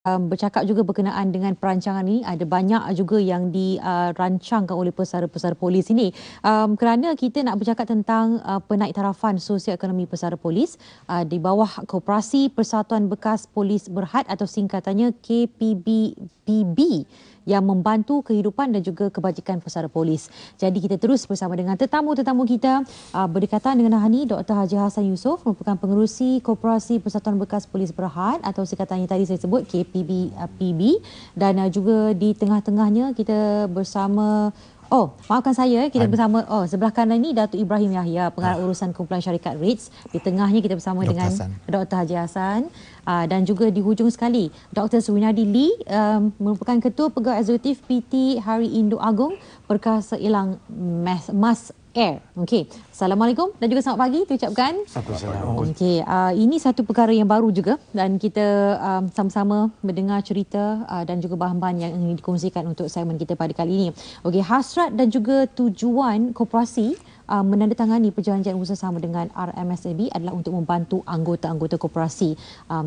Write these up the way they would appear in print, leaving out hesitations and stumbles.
Bercakap juga berkenaan dengan perancangan ini, ada banyak juga yang dirancangkan oleh pesara-pesara polis ini. Kerana kita nak bercakap tentang penaiktarafan sosioekonomi pesara polis di bawah Koperasi Persatuan Bekas Polis Berhad atau singkatannya KPBPB yang membantu kehidupan dan juga kebajikan pesara polis. Jadi kita terus bersama dengan tetamu-tetamu kita berdekatan dengan hari ini Dr. Haji Hassan Yusof merupakan pengerusi Koperasi Persatuan Bekas Polis Berhad atau singkatannya tadi saya sebut KPBPB, dan juga di tengah-tengahnya kita bersama maafkan saya, kita bersama sebelah kanan ini Datuk Ibrahim Yahya, pengarah urusan kumpulan syarikat REITs. Di tengahnya kita bersama dengan Dr. Haji Hassan, dan juga di hujung sekali Dr. Surinadi Lee, merupakan Ketua Pegawai Eksekutif PT Hari Indo Agong Perkasa Elang Mas Air. Okey. Assalamualaikum dan juga selamat pagi diucapkan. Okey, ini satu perkara yang baru juga dan kita sama-sama mendengar cerita dan juga bahan-bahan yang ingin dikongsikan untuk segmen kita pada kali ini. Okey, hasrat dan juga tujuan koperasi menandatangani perjanjian bersama dengan RMSAB adalah untuk membantu anggota-anggota koperasi.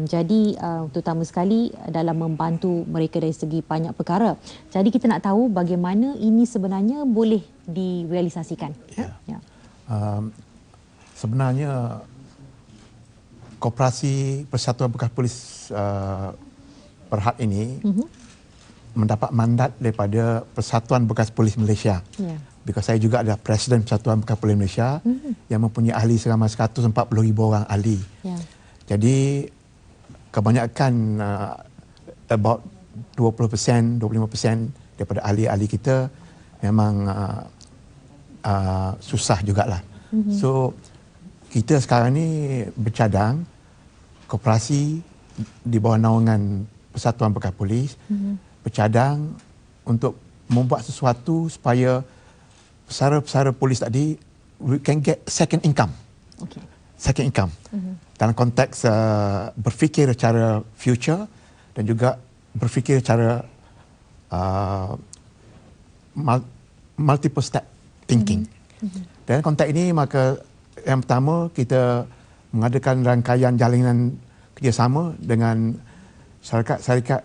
Jadi terutama sekali dalam membantu mereka dari segi banyak perkara. Jadi kita nak tahu bagaimana ini sebenarnya boleh direalisasikan. Sebenarnya Koperasi Persatuan Bekas Polis Berhad ini mendapat mandat daripada Persatuan Bekas Polis Malaysia. Because saya juga adalah Presiden Persatuan Bekas Polis Malaysia yang mempunyai ahli seramai 140,000 orang ahli. Jadi kebanyakan about 20%, 25% daripada ahli-ahli kita memang susah jugalah. So kita sekarang ni bercadang koperasi di bawah naungan Persatuan Bekas Polis bercadang untuk membuat sesuatu supaya pesara-pesara polis tadi we can get second income. Second income. Dalam konteks berfikir secara future dan juga berfikir secara multiple step thinking. Dalam konteks ini maka yang pertama kita mengadakan rangkaian jalinan kerjasama dengan syarikat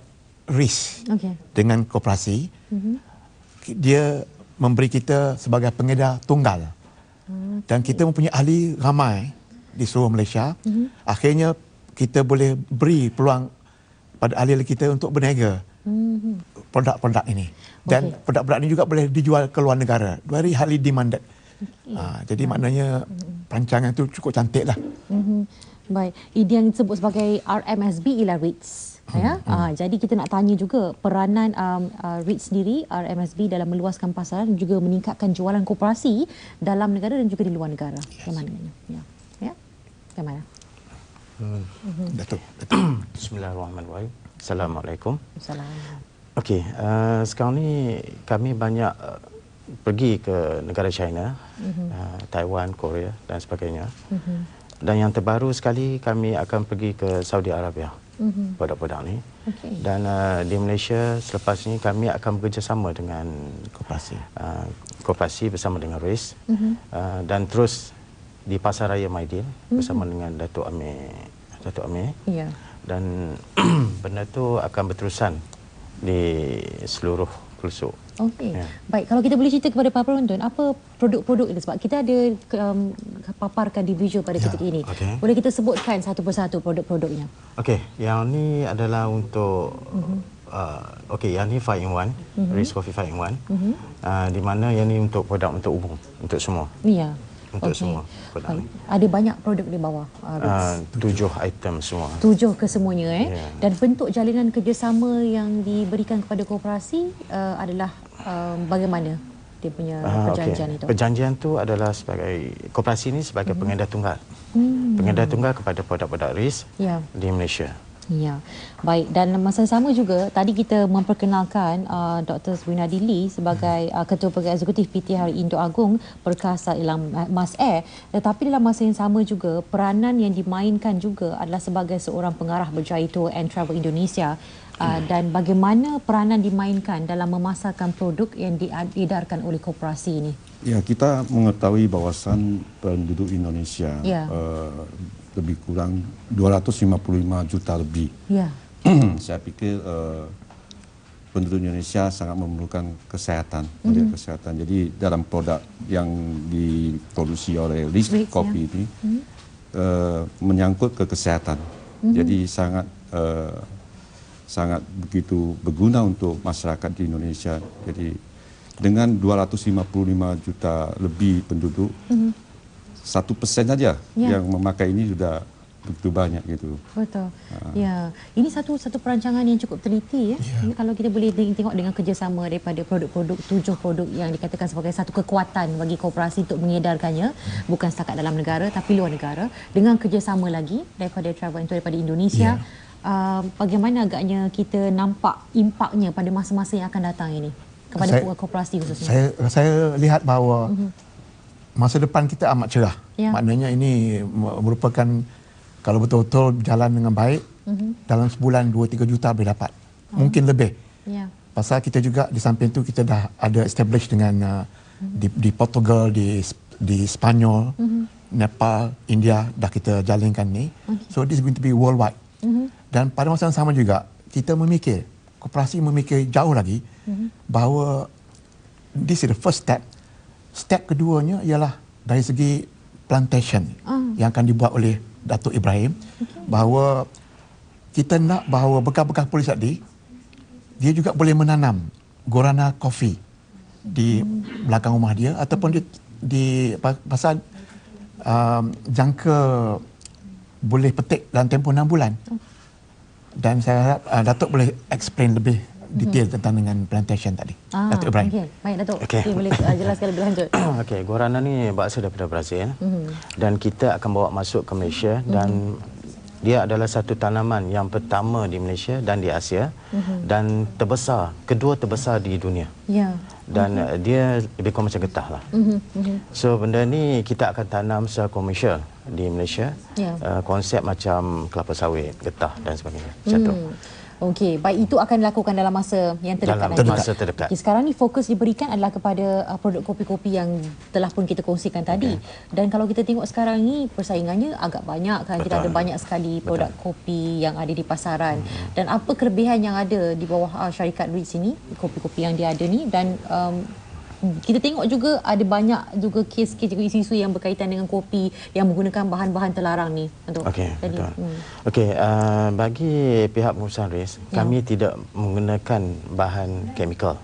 RIS dengan koperasi. Dia memberi kita sebagai pengedar tunggal. Dan kita mempunyai ahli ramai di seluruh Malaysia. Akhirnya kita boleh beri peluang pada ahli-ahli kita untuk berniaga produk-produk ini. Dan produk-produk ini juga boleh dijual ke luar negara. Very highly demanded. Jadi maknanya perancangan itu cukup cantik lah. Baik, ini yang disebut sebagai RMSB ialah REITs. Jadi kita nak tanya juga peranan REITs sendiri, RMSB dalam meluaskan pasaran dan juga meningkatkan jualan koperasi dalam negara dan juga di luar negara. Bagaimana? Bagaimana? Datuk. Bismillahirrahmanirrahim. Assalamualaikum. Assalamualaikum. Okey, sekarang ni kami banyak pergi ke negara China, Taiwan, Korea dan sebagainya. Dan yang terbaru sekali kami akan pergi ke Saudi Arabia. Produk-produk ni. Dan di Malaysia selepas ini kami akan bekerjasama dengan koperasi bersama dengan RIS dan terus di Pasaraya Maidin bersama dengan Datuk Amir. Dan benda tu akan berterusan di seluruh pelosok. Baik, kalau kita boleh cerita kepada para penonton apa produk-produk ini, sebab kita ada paparkan di visual pada ketika ini. Boleh kita sebutkan satu persatu produk-produknya? Yang ni adalah untuk yang ni 5 in 1, RIS Coffee 5 in 1. Di mana yang ni untuk produk untuk umum, untuk semua. Untuk semua produk ni. Ada banyak produk di bawah 7 item semua. 7 kesemuanya Dan bentuk jalinan kerjasama yang diberikan kepada koperasi adalah bagaimana dia punya perjanjian itu? Perjanjian tu adalah sebagai koperasi ni sebagai pengedar tunggal. Pengedar tunggal kepada produk-produk RIS di Malaysia. Baik, dan masa sama juga tadi kita memperkenalkan Dr. Surinadi Lee sebagai Ketua Pegawai Eksekutif PT Hari Indo Agong Perkasa Elang Mas Air, tetapi dalam masa yang sama juga peranan yang dimainkan juga adalah sebagai seorang pengarah berjaya Tour and Travel Indonesia. Dan bagaimana peranan dimainkan dalam memasarkan produk yang diedarkan oleh koperasi ini? Kita mengetahui bahawasan penduduk Indonesia lebih kurang 255 juta lebih. saya fikir penduduk Indonesia sangat memerlukan kesihatan, kesehatan. Jadi dalam produk yang diproduksi oleh Risk Coffee ini menyangkut ke kesehatan. Jadi sangat begitu berguna untuk masyarakat di Indonesia. Jadi dengan 255 juta lebih penduduk, 1% saja yang memakai ini sudah begitu banyak gitu. Betul. Ya, ini satu perancangan yang cukup teliti ya. Ini kalau kita boleh tengok dengan kerjasama daripada produk-produk 7 produk yang dikatakan sebagai satu kekuatan bagi koperasi untuk mengedarkannya, bukan setakat dalam negara tapi luar negara, dengan kerjasama lagi daripada Travel Tour daripada Indonesia. Bagaimana agaknya kita nampak impaknya pada masa-masa yang akan datang ini kepada koperasi khususnya? Saya lihat bahawa masa depan kita amat cerah. Maknanya ini merupakan, kalau betul-betul berjalan dengan baik, dalam sebulan 2-3 juta boleh dapat. Mungkin lebih. Pasal kita juga di samping itu kita dah ada establish dengan di Portugal, di Spanyol, Nepal, India dah kita jalankan ni. So this is going to be worldwide. Dan pada masa yang sama juga kita memikir, koperasi memikir jauh lagi bahawa this is the first step. Step keduanya ialah dari segi plantation yang akan dibuat oleh Datuk Ibrahim, bahawa kita nak bahawa bekas-bekas polis tadi dia juga boleh menanam guarana coffee di belakang rumah dia, ataupun di pasal jangka boleh petik dalam tempoh 6 bulan. Dan saya harap Datuk boleh explain lebih detail tentang dengan plantation tadi. Datuk Ibrahim. Okay. Baik Datuk. Okay, boleh jelaskan lebih lanjut. Okey, guarana ni berasal daripada Brazil dan kita akan bawa masuk ke Malaysia dan dia adalah satu tanaman yang pertama di Malaysia dan di Asia dan kedua terbesar di dunia. Dan dia lebih kurang macam getah lah. So benda ni kita akan tanam secara komersial di Malaysia. Konsep macam kelapa sawit, getah dan sebagainya. Macam tu. Okey, baik, itu akan dilakukan dalam masa yang terdekat nanti. Dalam masa terdekat. Okay, sekarang ni fokus diberikan adalah kepada produk kopi-kopi yang telah pun kita kongsikan tadi. Dan kalau kita tengok sekarang ni persaingannya agak banyak kan. Kita ada banyak sekali produk kopi yang ada di pasaran. Dan apa kelebihan yang ada di bawah syarikat REITs ini, kopi-kopi yang dia ada ni, dan kita tengok juga ada banyak juga kes-kes isu-isu yang berkaitan dengan kopi yang menggunakan bahan-bahan terlarang ni. Okey, betul. Okey, bagi pihak pengurusan REITs, kami tidak menggunakan bahan chemical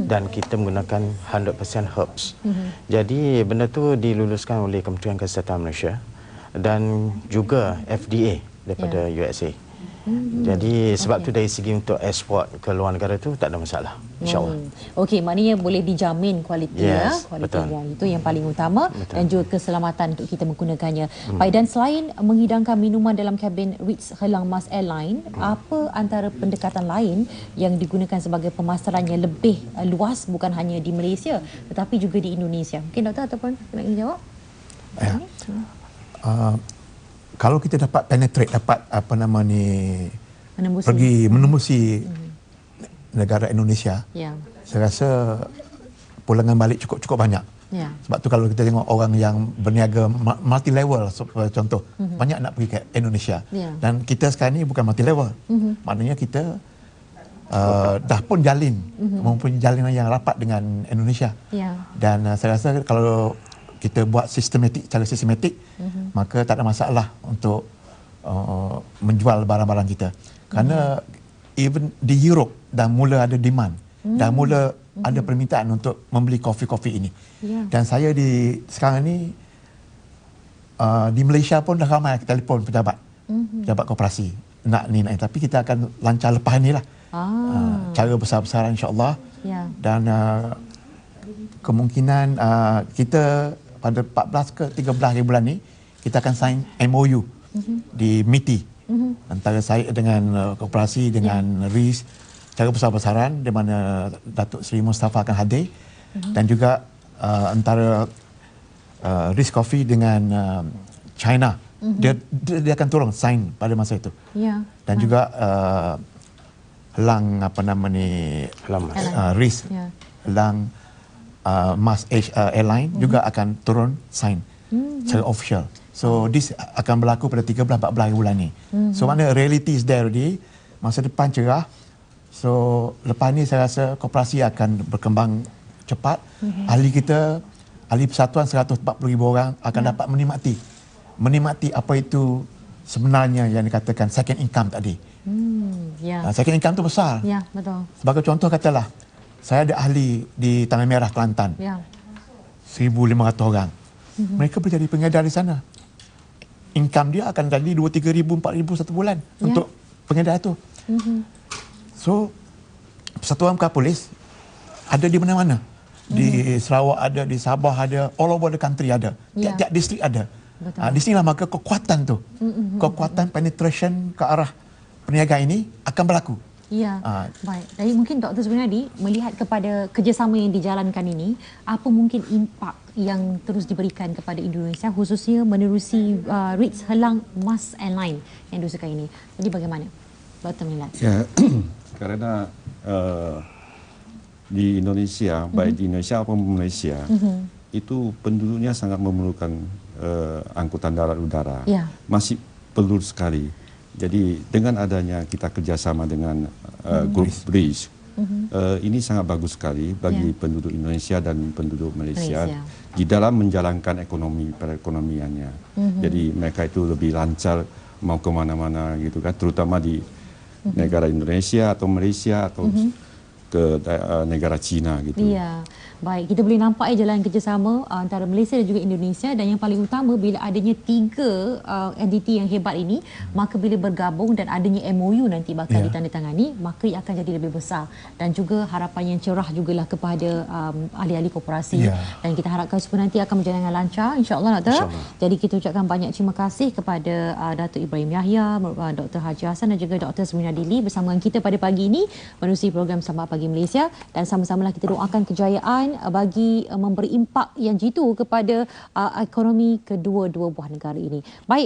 dan kita menggunakan 100% herbs. Jadi benda tu diluluskan oleh Kementerian Kesihatan Malaysia dan juga FDA daripada USA. Jadi sebab tu dari segi untuk ekspor ke luar negara tu tak ada masalah, insya-Allah. Okey, maknanya boleh dijamin kualiti kualiti yang itu yang paling utama dan juga keselamatan untuk kita menggunakannya. Baik, dan selain menghidangkan minuman dalam kabin REITs Helang Mas Airline, apa antara pendekatan lain yang digunakan sebagai pemasaran yang lebih luas, bukan hanya di Malaysia tetapi juga di Indonesia? Mungkin doktor ataupun nak jawab? Kalau kita dapat penetrate, dapat pergi menembusi negara Indonesia, saya rasa pulangan balik cukup banyak. Sebab tu kalau kita tengok orang yang berniaga multi level, contoh banyak nak pergi ke Indonesia, dan kita sekarang ni bukan multi level, maknanya kita dah pun mempunyai jalinan yang rapat dengan Indonesia. Dan saya rasa kalau kita buat secara sistematik, maka tak ada masalah untuk menjual barang-barang kita. Kerana even di Europe dah mula ada demand, dah mula ada permintaan untuk membeli kopi-kopi ini. Dan saya sekarang ni di Malaysia pun dah ramai telefon pejabat koperasi nak ni. Tapi kita akan lancar lepas ni lah. Cara besar-besaran insya-Allah. Dan kemungkinan kita pada 14 ke 13 bulan ni kita akan sign MOU di MITI antara saya dengan koperasi dengan REITs, cara besar-besaran di mana Datuk Seri Mustafa akan hadir, dan juga antara REITs Coffee dengan China. Dia akan tolong sign pada masa itu. Dan juga Helang REITs Helang Mas Airline juga akan turun sign secara official. So this akan berlaku pada 13-14 bulan ni. So mana reality is there already. masa depan cerah. So lepas ni saya rasa koperasi akan berkembang cepat. Ahli kita, ahli persatuan 140,000 orang akan dapat menikmati apa itu sebenarnya yang dikatakan second income tadi. Second income tu besar. Ya, betul. Sebagai contoh katalah, saya ada ahli di Tanah Merah Kelantan. 1,500 orang. Mereka boleh jadi pengedar di sana. Income dia akan jadi 2, 3,000, 4,000 satu bulan untuk pengedar itu. So, Persatuan Bukan Polis ada di mana-mana. Di Sarawak ada, di Sabah ada, all over the country ada. Tiap-tiap distrik ada. Di sinilah maka kekuatan tu. Kekuatan penetration ke arah perniagaan ini akan berlaku. Ya, baik. Jadi mungkin Dr. Surinadi melihat kepada kerjasama yang dijalankan ini, apa mungkin impak yang terus diberikan kepada Indonesia khususnya menerusi REITs Helang Mas Airline yang diusahakan ini. Jadi bagaimana Dr. Milad? Ya, karena di Indonesia, baik di Indonesia maupun Malaysia, itu penduduknya sangat memerlukan angkutan darat udara. Masih perlu sekali. Jadi dengan adanya kita kerjasama dengan grup BRICS, ini sangat bagus sekali bagi penduduk Indonesia dan penduduk Malaysia di dalam menjalankan perekonomiannya. Jadi mereka itu lebih lancar mau ke mana-mana gitu kan, terutama di negara Indonesia atau Malaysia atau ke negara China gitu. Iya. Baik, kita boleh nampak jalan kerjasama antara Malaysia dan juga Indonesia, dan yang paling utama bila adanya 3 entiti yang hebat ini, maka bila bergabung dan adanya MOU nanti bakal ditandatangani, maka ia akan jadi lebih besar, dan juga harapan yang cerah jugalah kepada ahli-ahli koperasi, dan kita harapkan semua nanti akan berjalan dengan lancar insya-Allah, Doktor. Jadi kita ucapkan banyak terima kasih kepada Datuk Ibrahim Yahya, Dr. Haji Hassan dan juga Dr. Surinadi bersama dengan kita pada pagi ini menerusi program Selamat Pagi Malaysia, dan sama-samalah kita doakan kejayaan bagi memberi impak yang jitu kepada ekonomi kedua-dua buah negara ini. Baik.